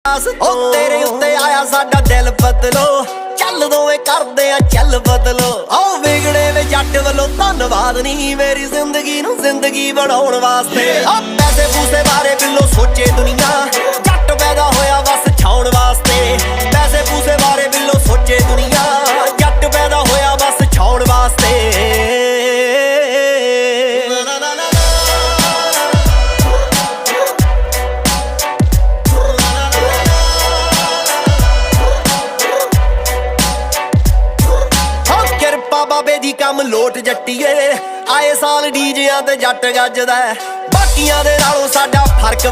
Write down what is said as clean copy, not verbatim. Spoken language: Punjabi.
ਉਹ ਤੇਰੇ ਉੱਤੇ ਆਇਆ ਸਾਡਾ ਦਿਲ ਬਦਲੋ, ਚੱਲ ਦੋਵੇਂ ਕਰਦੇ ਆ ਚੱਲ ਬਦਲੋ। ਆਓ ਵਿਗੜੇ ਵੇ ਜੱਟ ਵੱਲੋਂ ਧੰਨਵਾਦ ਨਹੀਂ, ਮੇਰੀ ਜ਼ਿੰਦਗੀ ਨੂੰ ਜ਼ਿੰਦਗੀ ਬਣਾਉਣ ਵਾਸਤੇ। ਆ ਪੈਸੇ ਪੂਸੇ ਬਾਰੇ ਬਿੱਲੋ ਸੋਚੇ ਦੁਨੀਆ, ਜੱਟ ਪੈਦਾ ਹੋਇਆ ਬਸ ਛਾਉਣ ਵਾਸਤੇ। ਪੈਸੇ ਪੂਸੇ ਬਾਰੇ ਬਿੱਲੋ ਸੋਚੇ ਦੁਨੀਆ, ਜੱਟ ਪੈਦਾ ਹੋਇਆ ਬਸ ਛਾਉਣ ਵਾਸਤੇ। ਬਾਬੇ ਦੀ ਕੰਮ ਲੋਟ ਜੱਟੀਏ, ਆਏ ਸਾਲ ਡੀਜਿਆਂ ਤੇ ਜੱਟ ਗੱਜਦਾ, ਬਾਕੀਆਂ ਦੇ ਨਾਲੋਂ ਸਾਡਾ ਫਰਕ